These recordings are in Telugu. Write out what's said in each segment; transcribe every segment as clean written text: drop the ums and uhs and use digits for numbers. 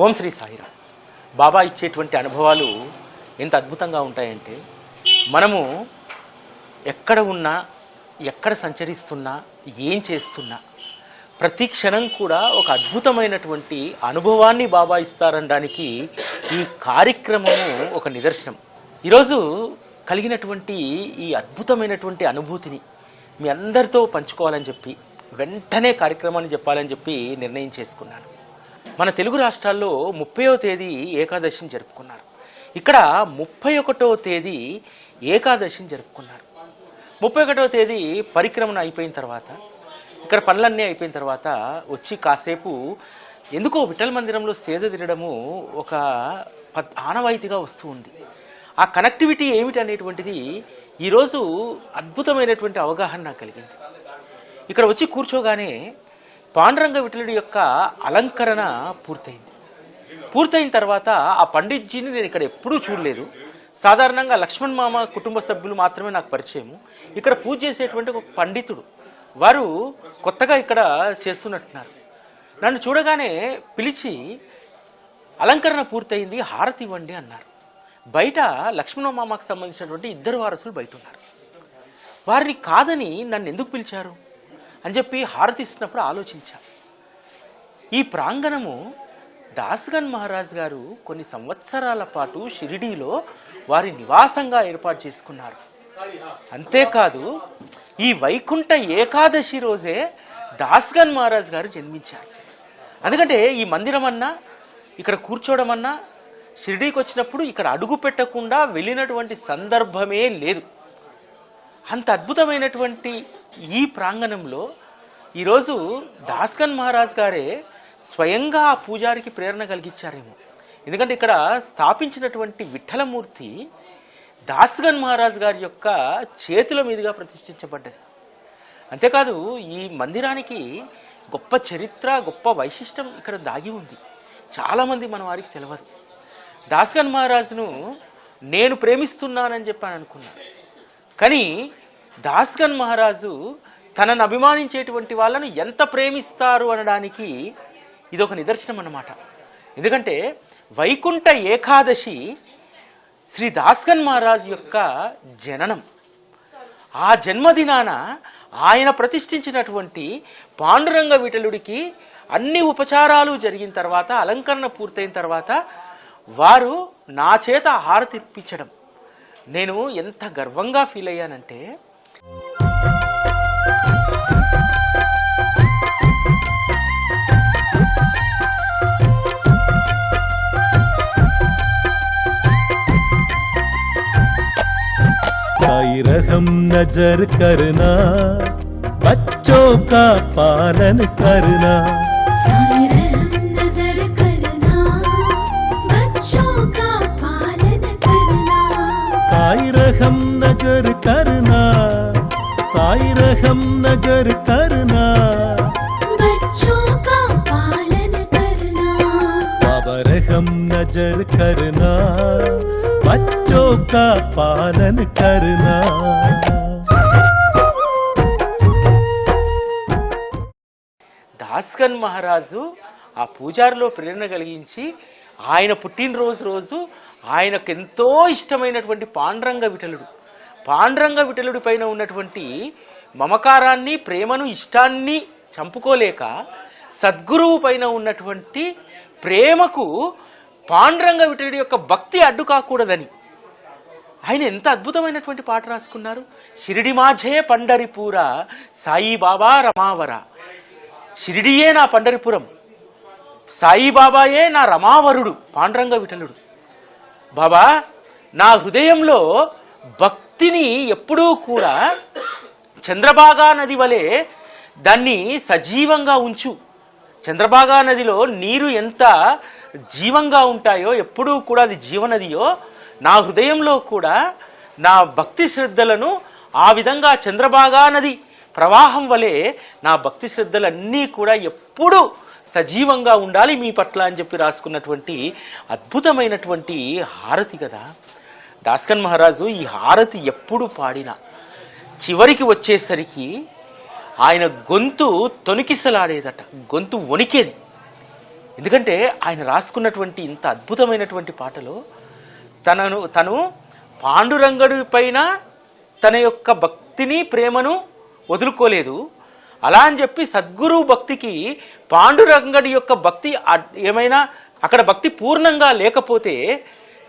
ఓం శ్రీ సాయిరామ్. బాబా ఇచ్చేటువంటి అనుభవాలు ఎంత అద్భుతంగా ఉంటాయంటే, మనము ఎక్కడ ఉన్నా, ఎక్కడ సంచరిస్తున్నా, ఏం చేస్తున్నా ప్రతి క్షణం కూడా ఒక అద్భుతమైనటువంటి అనుభవాన్ని బాబా ఇస్తారనడానికి ఈ కార్యక్రమము ఒక నిదర్శనం. ఈరోజు కలిగినటువంటి ఈ అద్భుతమైనటువంటి అనుభూతిని మీ అందరితో పంచుకోవాలని చెప్పి వెంటనే కార్యక్రమాన్ని చెప్పాలని చెప్పి నిర్ణయం చేసుకున్నాను. మన తెలుగు రాష్ట్రాల్లో 30వ తేదీ ఏకాదశిని జరుపుకున్నారు. ఇక్కడ 31వ తేదీ ఏకాదశిని జరుపుకున్నారు. 31వ తేదీ పరిక్రమణ అయిపోయిన తర్వాత, ఇక్కడ పనులన్నీ అయిపోయిన తర్వాత వచ్చి కాసేపు ఎందుకో విఠల్ మందిరంలో సేద తిరగడము ఒక ఆనవాయితీగా వస్తూ ఉంది. ఆ కనెక్టివిటీ ఏమిటి అనేటువంటిది ఈరోజు అద్భుతమైనటువంటి అవగాహన నాకు కలిగింది. ఇక్కడ వచ్చి కూర్చోగానే పాండురంగ విఠలుడి యొక్క అలంకరణ పూర్తయిన తర్వాత ఆ పండిట్జీని నేను ఇక్కడ ఎప్పుడూ చూడలేదు. సాధారణంగా లక్ష్మణ్ మామ కుటుంబ సభ్యులు మాత్రమే నాకు పరిచయము. ఇక్కడ పూజ చేసేటువంటి ఒక పండితుడు, వారు కొత్తగా ఇక్కడ చేస్తున్నట్టున్నారు. నన్ను చూడగానే పిలిచి అలంకరణ పూర్తయింది, హారతి ఇవ్వండి అన్నారు. బయట లక్ష్మణ మామకు సంబంధించినటువంటి 2 వారసులు బయట ఉన్నారు. వారిని కాదని నన్ను ఎందుకు పిలిచారు అని చెప్పి హారతి ఇస్తున్నప్పుడు ఆలోచించాను. ఈ ప్రాంగణము దాస్గన్ మహారాజ్ గారు కొన్ని సంవత్సరాల పాటు షిరిడీలో వారి నివాసంగా ఏర్పాటు చేసుకున్నారు. అంతేకాదు ఈ వైకుంఠ ఏకాదశి రోజే దాస్గన్ మహారాజ్ గారు జన్మించారు. ఎందుకంటే ఈ మందిరం అన్నా, ఇక్కడ కూర్చోవడం అన్నా, షిరిడీకి వచ్చినప్పుడు ఇక్కడ అడుగు పెట్టకుండా వెళ్ళినటువంటి సందర్భమే లేదు. అంత అద్భుతమైనటువంటి ఈ ప్రాంగణంలో ఈరోజు దాస్గన్ మహారాజ్ గారే స్వయంగా ఆ పూజారికి ప్రేరణ కలిగించారేమో. ఎందుకంటే ఇక్కడ స్థాపించినటువంటి విఠలమూర్తి దాస్గన్ మహారాజ్ గారి యొక్క చేతుల మీదుగా ప్రతిష్ఠించబడ్డది. అంతేకాదు ఈ మందిరానికి గొప్ప చరిత్ర, గొప్ప వైశిష్టం ఇక్కడ దాగి ఉంది. చాలామంది మన వారికి తెలియదు. దాస్గన్ మహారాజును నేను ప్రేమిస్తున్నానని చెప్పాను అనుకున్నాను. కానీ దాస్గన్ మహారాజు తనను అభిమానించేటువంటి వాళ్ళను ఎంత ప్రేమిస్తారు అనడానికి ఇదొక నిదర్శనం అన్నమాట. ఎందుకంటే వైకుంఠ ఏకాదశి శ్రీ దాస్గన్ మహారాజ్ యొక్క జననం. ఆ జన్మదినాన ఆయన ప్రతిష్ఠించినటువంటి పాండురంగ విఠలుడికి అన్ని ఉపచారాలు జరిగిన తర్వాత, అలంకరణ పూర్తయిన తర్వాత వారు నా చేత హారతి ఇప్పించడం నేను ఎంత గర్వంగా ఫీల్ అయ్యానంటే, साई रहम नजर करना, बच्चों का पालन करना, साई रहम नजर करना, बच्चों का पालन करना, साई रहम नजर करना, साई रहम नजर करना, बच्चों का पालन करना, बाबा रहम नजर करना, बच्चों का पालन करना. దాస్గన్ మహారాజు ఆ పూజారిలో ప్రేరణ కలిగించి ఆయన పుట్టినరోజు రోజు ఆయనకు ఎంతో ఇష్టమైనటువంటి పాండురంగ విఠలుడి పైన ఉన్నటువంటి మమకారాన్ని, ప్రేమను, ఇష్టాన్ని చంపుకోలేక సద్గురువు పైన ఉన్నటువంటి ప్రేమకు పాండురంగ విఠలుడి యొక్క భక్తి అడ్డు కాకూడదని ఆయన ఎంత అద్భుతమైనటువంటి పాట రాసుకున్నారు. షిరిడి మాఝే పండరిపూర సాయిబాబా రమావర. షిరిడియే నా పండరిపురం, సాయిబాబాయే నా రమావరుడు పాండురంగ విఠలుడు. బాబా, నా హృదయంలో భక్తిని ఎప్పుడూ కూడా చంద్రభాగా నది వలె దాన్ని సజీవంగా ఉంచు. చంద్రభాగా నదిలో నీరు ఎంత జీవంగా ఉంటాయో, ఎప్పుడూ కూడా అది జీవనదియో, నా హృదయంలో కూడా నా భక్తి శ్రద్ధలను ఆ విధంగా చంద్రభాగా నది ప్రవాహం వలె నా భక్తి శ్రద్ధలన్నీ కూడా ఎప్పుడూ సజీవంగా ఉండాలి మీ పట్ల అని చెప్పి రాసుకున్నటువంటి అద్భుతమైనటువంటి హారతి కదా. దాస్గన్ మహారాజు ఈ హారతి ఎప్పుడు పాడినా చివరికి వచ్చేసరికి ఆయన గొంతు తొణికిసలాడేదట, గొంతు వణికేది. ఎందుకంటే ఆయన రాసుకున్నటువంటి ఇంత అద్భుతమైనటువంటి పాటలో తను పాండురంగడి పైన తన యొక్క భక్తిని ప్రేమను వదులుకోలేదు. అలా అని చెప్పి సద్గురువు భక్తికి పాండురంగడి యొక్క భక్తి ఏమైనా అక్కడ భక్తి పూర్ణంగా లేకపోతే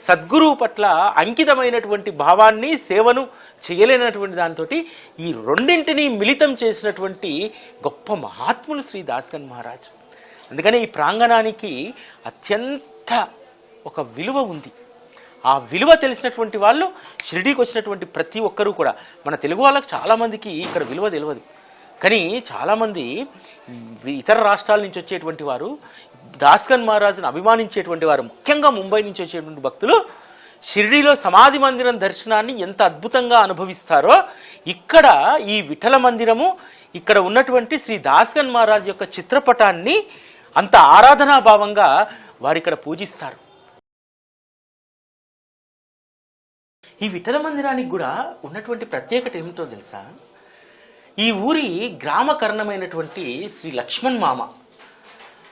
సద్గురువు పట్ల అంకితమైనటువంటి భావాన్ని సేవను చేయలేనటువంటి దాంతో ఈ రెండింటినీ మిళితం చేసినటువంటి గొప్ప మహాత్ములు శ్రీ దాస్గన్ మహారాజ్. అందుకని ఈ ప్రాంగణానికి అత్యంత ఒక విలువ ఉంది. ఆ విలువ తెలిసినటువంటి వాళ్ళు షిరిడీకి వచ్చినటువంటి ప్రతి ఒక్కరూ కూడా, మన తెలుగు వాళ్ళకి చాలామందికి ఇక్కడ విలువ తెలియదు, కానీ చాలామంది ఇతర రాష్ట్రాల నుంచి వచ్చేటువంటి వారు దాస్గన్ మహారాజును అభిమానించేటువంటి వారు, ముఖ్యంగా ముంబై నుంచి వచ్చేటువంటి భక్తులు షిరిడీలో సమాధి మందిరం దర్శనాన్ని ఎంత అద్భుతంగా అనుభవిస్తారో ఇక్కడ ఈ విఠల మందిరము, ఇక్కడ ఉన్నటువంటి శ్రీ దాస్గన్ మహారాజ్ యొక్క చిత్రపటాన్ని అంత ఆరాధనాభావంగా వారు ఇక్కడ పూజిస్తారు. ఈ విఠల మందిరానికి కూడా ఉన్నటువంటి ప్రత్యేకత ఏమిటో తెలుసా? ఈ ఊరి గ్రామకరణమైనటువంటి శ్రీ లక్ష్మణ్ మామ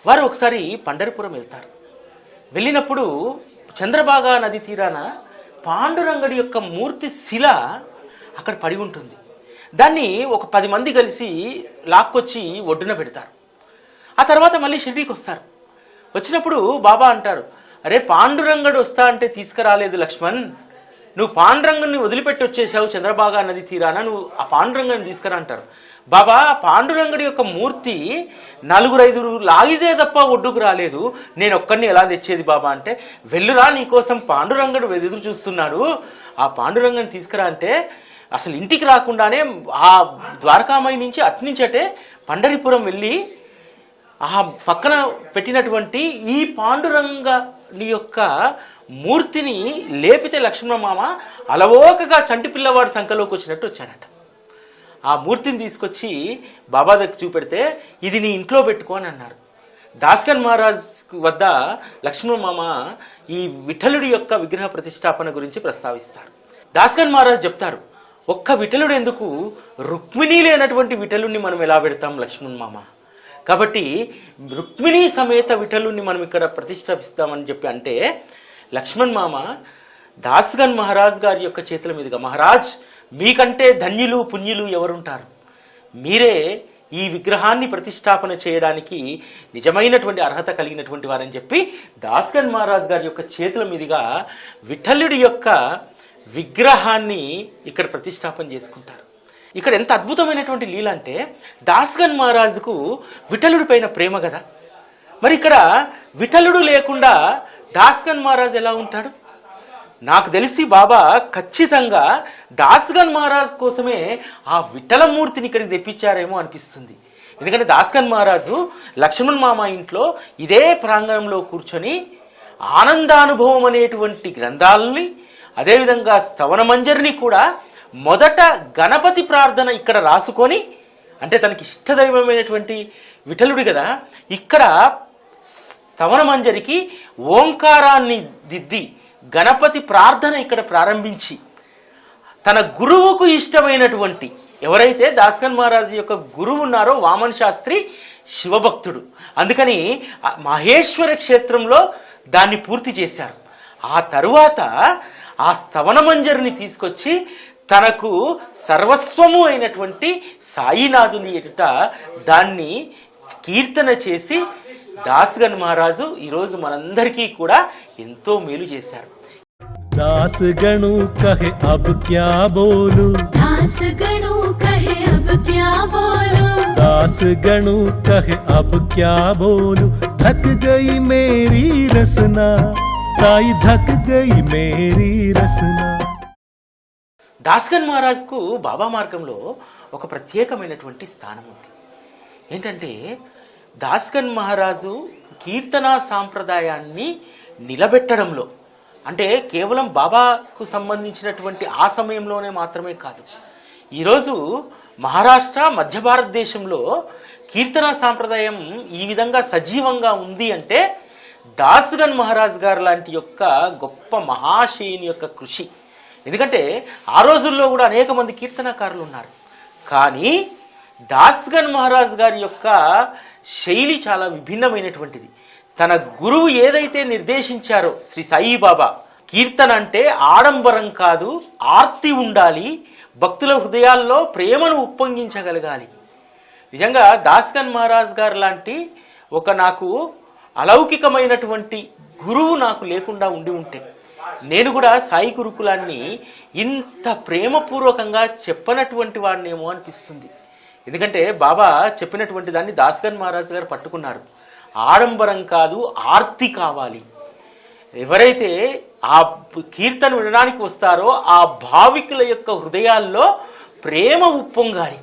వారు ఒకసారి పండరిపురం వెళ్తారు. వెళ్ళినప్పుడు చంద్రభాగా నది తీరాన పాండురంగడి యొక్క మూర్తి శిల అక్కడ పడి ఉంటుంది. దాన్ని ఒక 10 మంది కలిసి లాక్కొచ్చి ఒడ్డున పెడతారు. ఆ తర్వాత మళ్ళీ షిరిడీకి వస్తారు. వచ్చినప్పుడు బాబా అంటారు, అరే పాండురంగడు వస్తా అంటే తీసుకురాలేదు లక్ష్మణ్, నువ్వు పాండురంగుని వదిలిపెట్టి వచ్చేసావు చంద్రభాగా నది తీరాన, నువ్వు ఆ పాండురంగుని తీసుకురా అంటారు. బాబా పాండురంగడి యొక్క మూర్తి 4-5 లాగితే తప్ప ఒడ్డుకు రాలేదు, నేను ఒక్కరిని ఎలా తెచ్చేది బాబా అంటే, వెళ్ళురా నీకోసం పాండురంగడు ఎదురు చూస్తున్నాడు, ఆ పాండురంగని తీసుకురా అంటే అసలు ఇంటికి రాకుండానే ఆ ద్వారకామాయి నుంచి అట్నుంచటే పండరిపురం వెళ్ళి ఆ పక్కన పెట్టినటువంటి ఈ పాండురంగని యొక్క మూర్తిని లేపితే లక్ష్మణమామ అలవోకగా చంటి పిల్లవాడు సంఖలోకి వచ్చినట్టు వచ్చాడట. ఆ మూర్తిని తీసుకొచ్చి బాబా దగ్గర చూపెడితే ఇది నీ ఇంట్లో పెట్టుకో అని అన్నారు. దాస్గన్ మహారాజ్ వద్ద లక్ష్మణమామ ఈ విఠలుడి యొక్క విగ్రహ ప్రతిష్టాపన గురించి ప్రస్తావిస్తారు. దాస్గన్ మహారాజ్ చెప్తారు, ఒక్క విఠలుడు ఎందుకు, రుక్మిణి లేనటువంటి విఠలుడిని మనం ఎలా పెడతాం లక్ష్మణమామ, కాబట్టి రుక్మిణి సమేత విఠలుడిని మనం ఇక్కడ ప్రతిష్టాపిస్తామని చెప్పి అంటే లక్ష్మణ్ మామ దాస్గన్ మహారాజ్ గారి యొక్క చేతుల మీదుగా, మహారాజ్ మీకంటే ధన్యులు పుణ్యులు ఎవరుంటారు, మీరే ఈ విగ్రహాన్ని ప్రతిష్టాపన చేయడానికి నిజమైనటువంటి అర్హత కలిగినటువంటి వారని చెప్పి దాస్గన్ మహారాజ్ గారి యొక్క చేతుల మీదుగా విఠలుడి యొక్క విగ్రహాన్ని ఇక్కడ ప్రతిష్టాపన చేసుకుంటారు. ఇక్కడ ఎంత అద్భుతమైనటువంటి లీల అంటే, దాస్గన్ మహారాజుకు విఠలుడి పైన ప్రేమ కదా, మరి ఇక్కడ విఠలుడు లేకుండా దాస్గన్ మహారాజ్ ఎలా ఉంటాడు? నాకు తెలిసి బాబా ఖచ్చితంగా దాస్గన్ మహారాజ్ కోసమే ఆ విఠలమూర్తిని ఇక్కడికి తెప్పించారేమో అనిపిస్తుంది. ఎందుకంటే దాస్గన్ మహారాజు లక్ష్మణ్ మామ ఇంట్లో ఇదే ప్రాంగణంలో కూర్చొని ఆనందానుభవం అనేటువంటి గ్రంథాలని, అదేవిధంగా స్తవన మంజరిని కూడా మొదట గణపతి ప్రార్థన ఇక్కడ రాసుకొని, అంటే తనకి ఇష్టదైవమైనటువంటి విఠలుడు కదా, ఇక్కడ స్తవన మంజరికి ఓంకారాన్ని దిద్ది గణపతి ప్రార్థన ఇక్కడ ప్రారంభించి తన గురువుకు ఇష్టమైనటువంటి ఎవరైతే దాస్గన్ మహారాజు యొక్క గురువు ఉన్నారో వామన్ శాస్త్రి శివభక్తుడు, అందుకని మహేశ్వర క్షేత్రంలో దాన్ని పూర్తి చేశారు. ఆ తరువాత ఆ స్తవన మంజరిని తీసుకొచ్చి తనకు సర్వస్వము అయినటువంటి సాయినాథుని ఎదుట దాన్ని కీర్తన చేసి దాస్గన్ మహారాజు ఈరోజు మనందరికీ కూడా ఎంతో మేలు చేశారు. दासगणु कहे अब क्या बोलूं, दासगणु कहे अब क्या बोलूं, दासगणु कहे अब क्या बोलूं, थक गई मेरी रसना, साई थक गई मेरी रसना. దాస్గన్ మహారాజ్కు బాబా మార్గంలో ఒక ప్రత్యేకమైనటువంటి స్థానం ఉంది. ఏంటంటే దాస్గన్ మహారాజు కీర్తనా సాంప్రదాయాన్ని నిలబెట్టడంలో, అంటే కేవలం బాబాకు సంబంధించినటువంటి ఆ సమయంలోనే మాత్రమే కాదు, ఈరోజు మహారాష్ట్ర మధ్య భారతదేశంలో కీర్తనా సాంప్రదాయం ఈ విధంగా సజీవంగా ఉంది అంటే దాస్గన్ మహారాజ్ గారు లాంటి యొక్క గొప్ప మహాశయుని యొక్క కృషి. ఎందుకంటే ఆ రోజుల్లో కూడా అనేక మంది కీర్తనకారులు ఉన్నారు, కానీ దాస్గన్ మహారాజ్ గారి యొక్క శైలి చాలా విభిన్నమైనటువంటిది. తన గురువు ఏదైతే నిర్దేశించారో శ్రీ సాయిబాబా, కీర్తన అంటే ఆడంబరం కాదు, ఆర్తి ఉండాలి, భక్తుల హృదయాల్లో ప్రేమను ఉప్పొంగించగలగాలి. నిజంగా దాస్గన్ మహారాజ్ గారు లాంటి ఒక నాకు అలౌకికమైనటువంటి గురువు నాకు లేకుండా ఉంటే నేను కూడా సాయి గురుకులాన్ని ఇంత ప్రేమపూర్వకంగా చెప్పనటువంటి వాడినేమో అనిపిస్తుంది. ఎందుకంటే బాబా చెప్పినటువంటి దాన్ని దాస్గన్ మహారాజ్ గారు పట్టుకున్నారు. ఆడంబరం కాదు, ఆర్తి కావాలి. ఎవరైతే ఆ కీర్తన వినడానికి వస్తారో ఆ భావికుల యొక్క హృదయాల్లో ప్రేమ ఉప్పొంగాలి.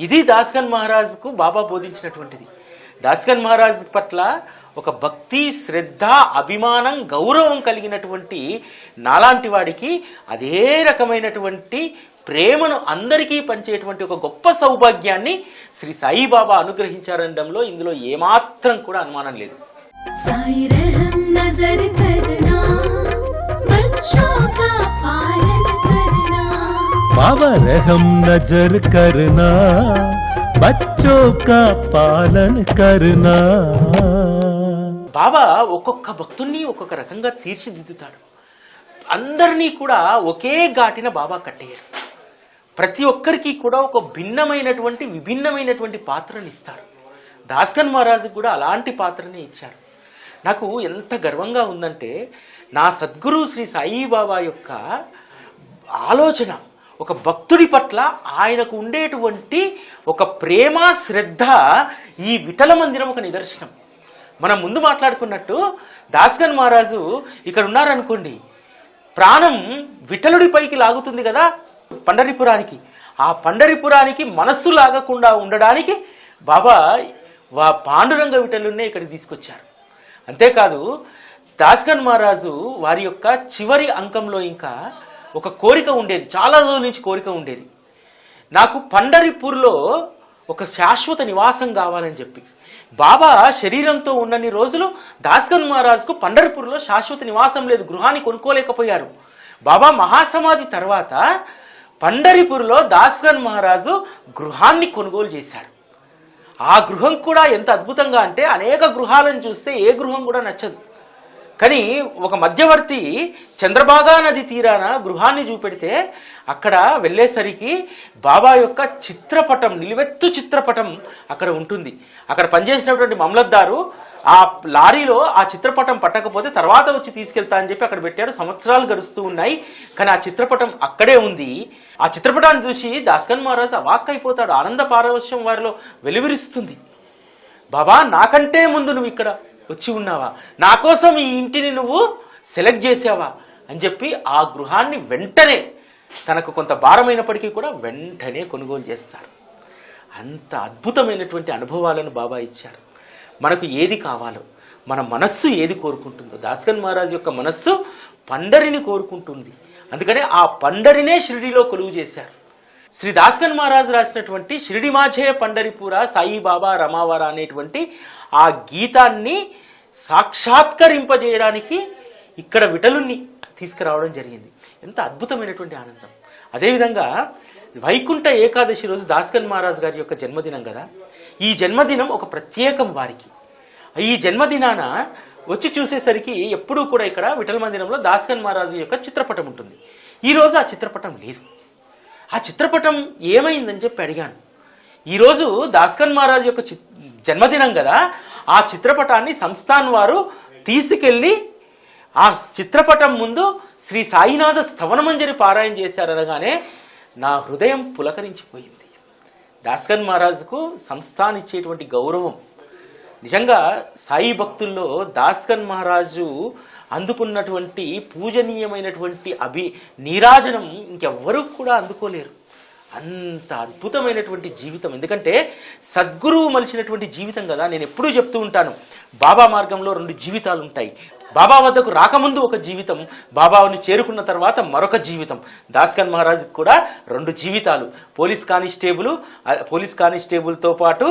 ఇది దాస్గన్ మహారాజ్కు బాబా బోధించినటువంటిది. దాస్గన్ మహారాజ్ పట్ల ఒక భక్తి, శ్రద్ధ, అభిమానం, గౌరవం కలిగినటువంటి నాలాంటి వాడికి అదే రకమైనటువంటి ప్రేమను అందరికీ పంచేటువంటి ఒక గొప్ప సౌభాగ్యాన్ని శ్రీ సాయిబాబా అనుగ్రహించారనడంలో ఇందులో ఏమాత్రం కూడా అనుమానం లేదు. साई रहम नजर करना, बच्चों का पालन करना. बाबा रहम नजर करना, बच्चों का पालन करना. బాబా ఒక్కొక్క భక్తుల్ని ఒక్కొక్క రకంగా తీర్చిదిద్దుతాడు. అందరినీ కూడా ఒకే ఘాటిన బాబా కట్టేయరు. ప్రతి ఒక్కరికి కూడా ఒక భిన్నమైనటువంటి విభిన్నమైనటువంటి పాత్రని ఇస్తారు. దాస్గన్ మహారాజుకు కూడా అలాంటి పాత్రనే ఇచ్చారు. నాకు ఎంత గర్వంగా ఉందంటే నా సద్గురు శ్రీ సాయిబాబా యొక్క ఆలోచన, ఒక భక్తుడి పట్ల ఆయనకు ఉండేటువంటి ఒక ప్రేమ, శ్రద్ధ, ఈ విఠల మందిరం ఒక నిదర్శనం. మనం ముందు మాట్లాడుకున్నట్టు దాస్గన్ మహారాజు ఇక్కడ ఉన్నారనుకోండి, ప్రాణం విఠలుడి పైకి లాగుతుంది కదా పండరిపురానికి. ఆ పండరిపురానికి మనస్సు లాగకుండా ఉండడానికి బాబా పాండురంగ విఠలున్నే ఇక్కడికి తీసుకొచ్చారు. అంతేకాదు దాస్గన్ మహారాజు వారి యొక్క చివరి అంకంలో ఇంకా ఒక కోరిక ఉండేది, చాలా రోజుల నుంచి కోరిక ఉండేది. నాకు పండరిపూర్లో ఒక శాశ్వత నివాసం కావాలని చెప్పి. బాబా శరీరంతో ఉన్నన్ని రోజులు దాస్గన్ మహారాజుకు పండరిపూర్లో శాశ్వత నివాసం లేదు, గృహాన్ని కొనుక్కోలేకపోయారు. బాబా మహాసమాధి తర్వాత పండరిపూర్లో దాస్గన్ మహారాజు గృహాన్ని కొనుగోలు చేశారు. ఆ గృహం కూడా ఎంత అద్భుతంగా అంటే అనేక గృహాలను చూస్తే ఏ గృహం కూడా నచ్చదు. కానీ ఒక మధ్యవర్తి చంద్రభాగా నది తీరాన గృహాన్ని చూపెడితే అక్కడ వెళ్ళేసరికి బాబా యొక్క చిత్రపటం, నిలువెత్తు చిత్రపటం అక్కడ ఉంటుంది. అక్కడ పనిచేసినటువంటి మమలద్దారు ఆ లారీలో ఆ చిత్రపటం పట్టకపోతే తర్వాత వచ్చి తీసుకెళ్తా అని చెప్పి అక్కడ పెట్టారు. సంవత్సరాలు గడుస్తూ ఉన్నాయి, కానీ ఆ చిత్రపటం అక్కడే ఉంది. ఆ చిత్రపటాన్ని చూసి దాస్గన్ మహారాజ్ అవాక్కైపోతాడు. ఆనంద పారవశ్యం వారిలో వెలువరిస్తుంది. బాబా, నాకంటే ముందు నువ్వు ఇక్కడ వచ్చి ఉన్నావా, నా కోసం ఈ ఇంటిని నువ్వు సెలెక్ట్ చేసావా అని చెప్పి ఆ గృహాన్ని వెంటనే, తనకు కొంత భారమైనప్పటికీ కూడా వెంటనే కొనుగోలు చేస్తారు. అంత అద్భుతమైనటువంటి అనుభవాలను బాబా ఇచ్చారు. మనకు ఏది కావాలో, మన మనస్సు ఏది కోరుకుంటుందో, దాస్గన్ మహారాజ్ యొక్క మనస్సు పండరిని కోరుకుంటుంది. అందుకనే ఆ పండరినే షిరిడిలో కొలువు చేశారు. శ్రీ దాస్గన్ మహారాజ్ రాసినటువంటి షిరిడి మాఝే పండరిపుర సాయిబాబా రమావర అనేటువంటి ఆ గీతాన్ని సాక్షాత్కరింపజేయడానికి ఇక్కడ విఠలుని తీసుకురావడం జరిగింది. ఎంత అద్భుతమైనటువంటి ఆనందం. అదేవిధంగా వైకుంఠ ఏకాదశి రోజు దాస్గన్ మహారాజ్ గారి యొక్క జన్మదినం కదా. ఈ జన్మదినం ఒక ప్రత్యేకం వారికి. ఈ జన్మదినాన వచ్చి చూసేసరికి ఎప్పుడూ కూడా ఇక్కడ విఠల మందిరంలో దాస్గన్ మహారాజు యొక్క చిత్రపటం ఉంటుంది. ఈరోజు ఆ చిత్రపటం లేదు. ఆ చిత్రపటం ఏమైందని చెప్పి అడిగాను. ఈరోజు దాస్గన్ మహారాజు యొక్క జన్మదినం కదా, ఆ చిత్రపటాన్ని సంస్థాన్ వారు తీసుకెళ్ళి ఆ చిత్రపటం ముందు శ్రీ సాయినాథ స్థవనమంజరి పారాయణ చేశారనగానే నా హృదయం పులకరించిపోయింది. దాస్గన్ మహారాజుకు సంస్థాన్ ఇచ్చేటువంటి గౌరవం, నిజంగా సాయి భక్తుల్లో దాస్గన్ మహారాజు అందుకున్నటువంటి పూజనీయమైనటువంటి నీరాజనం ఇంకెవ్వరూ కూడా అందుకోలేరు. అంత అద్భుతమైనటువంటి జీవితం. ఎందుకంటే సద్గురువు మలిచినటువంటి జీవితం కదా. నేను ఎప్పుడూ చెప్తూ ఉంటాను, బాబా మార్గంలో 2 జీవితాలు ఉంటాయి. బాబా వద్దకు రాకముందు ఒక జీవితం, బాబాను చేరుకున్న తర్వాత మరొక జీవితం. దాస్గన్ మహారాజుకు కూడా 2 జీవితాలు. పోలీస్ కానిస్టేబుల్తో పాటు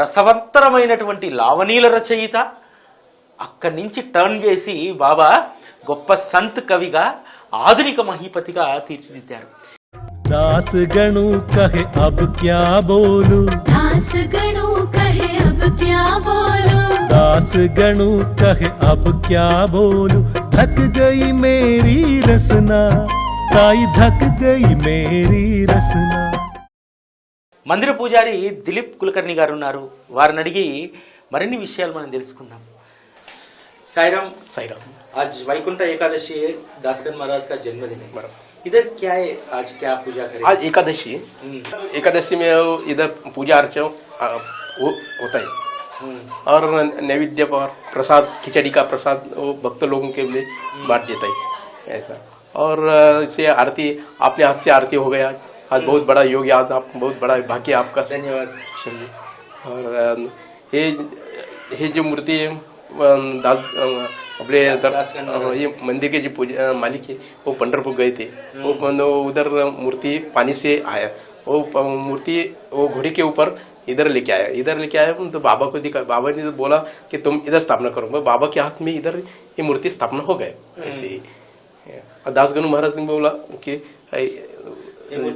రసవత్తరమైనటువంటి లావణీల రచయిత, అక్కడి నుంచి టర్న్ చేసి బాబా గొప్ప సంత్ కవిగా, ఆధునిక మహీపతిగా తీర్చిదిద్దారు. दास गणु कहे अब क्या बोलूं, दास गणों कहे अब क्या बोलूं दास गणों कहे अब क्या बोलूं थक गई मेरी रसना साई थक गई मेरी रसना మందిర పూజారి దిలీప్ కులకర్ణి గారు ఉన్నారు. వారిని అడిగి మరిన్ని విషయాలు మనం తెలుసుకుందాం. సాయిరామ్. साईराम। आज वैकुंठ एकादशी है, दासगण महाराज का जन्मदिन है. इधर क्या है, आज क्या पूजा करें? आज एकादशी है। एकादशी में इधर पूजा अर्चना होता है और नैवेद्य पर प्रसाद, खिचड़ी का प्रसाद वो भक्त लोगों के लिए बांट देता है ऐसा। और इसे आरती अपने हाथ से आरती हो गया आज। बहुत बड़ा योग याद, आप बहुत बड़ा भाग्य आपका। धन्यवाद। और ये जो मूर्ति दास अपने ये मंदिर के जो पूजा मालिक है वो पंढरपुर गए थे। वो उधर मूर्ति पानी से आया, वो मूर्ति वो घोड़े के ऊपर इधर लेके आया तो बाबा को दिखा। बाबा ने तो बोला कि तुम इधर स्थापना करो। बाबा के हाथ में इधर ये मूर्ति स्थापना हो गए ऐसे ही। और दासगणु महाराज ने बोला कि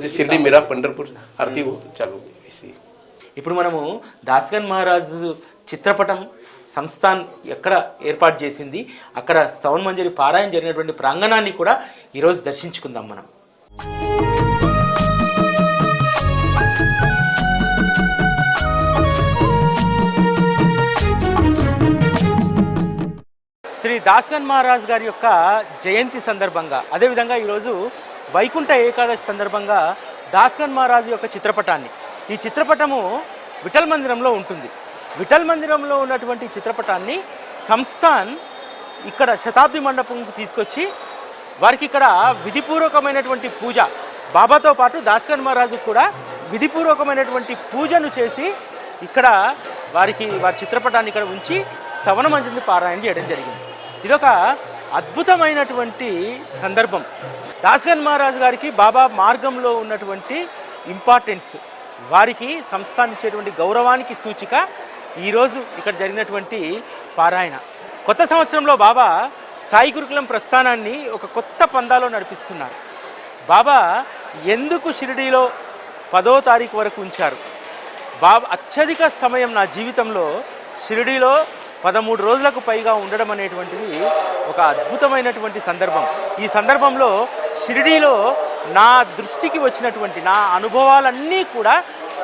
शिरडी मेरा पंढरपुर आरती वो चालू ऐसे। ఇప్పుడు మనము దాసగన్ మహారాజు చిత్రపటం సంస్థాన్ ఎక్కడ ఏర్పాటు చేసింది, అక్కడ స్తవన్ మంజరి పారాయణ జరిగినటువంటి ప్రాంగణాన్ని కూడా ఈరోజు దర్శించుకుందాం మనం. శ్రీ దాసగన్ మహారాజ్ గారి యొక్క జయంతి సందర్భంగా, అదేవిధంగా ఈరోజు వైకుంఠ ఏకాదశి సందర్భంగా దాసగన్ మహారాజు యొక్క చిత్రపటాన్ని, ఈ చిత్రపటము విఠల్ మందిరంలో ఉంటుంది. విఠల్ మందిరంలో ఉన్నటువంటి చిత్రపటాన్ని సంస్థాన్ ఇక్కడ శతాబ్ది మండపంకు తీసుకొచ్చి వారికి ఇక్కడ విధిపూర్వకమైనటువంటి పూజ, బాబాతో పాటు దాసగన్ మహారాజు కూడా విధిపూర్వకమైనటువంటి పూజను చేసి ఇక్కడ వారి చిత్రపటాన్ని ఇక్కడ ఉంచి స్తవన మంజరిని పారాయణ చేయడం జరిగింది. ఇదొక అద్భుతమైనటువంటి సందర్భం. దాసగన్ మహారాజు గారికి బాబా మార్గంలో ఉన్నటువంటి ఇంపార్టెన్స్, వారికి సంస్థాన్ ఇచ్చేటువంటి గౌరవానికి సూచిక ఈరోజు ఇక్కడ జరిగినటువంటి పారాయణ. కొత్త సంవత్సరంలో బాబా సాయి గురుకులం ప్రస్థానాన్ని ఒక కొత్త పందాలో నడిపిస్తున్నారు. బాబా ఎందుకు షిరిడీలో 10వ తారీఖు వరకు ఉంచారు? బాబా అత్యధిక సమయం నా జీవితంలో షిరిడీలో 13 రోజులకు పైగా ఉండడం అనేటువంటిది ఒక అద్భుతమైనటువంటి సందర్భం. ఈ సందర్భంలో షిరిడీలో నా దృష్టికి వచ్చినటువంటి నా అనుభవాలన్నీ కూడా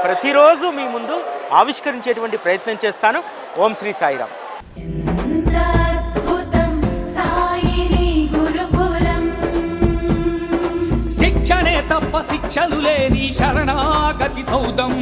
ప్రతిరోజు మీ ముందు ఆవిష్కరించేటువంటి ప్రయత్నం చేస్తాను. ఓం శ్రీ సాయిరామ్. శిక్షణే తప్ప శిక్షలు లేని శరణాగతి సౌదం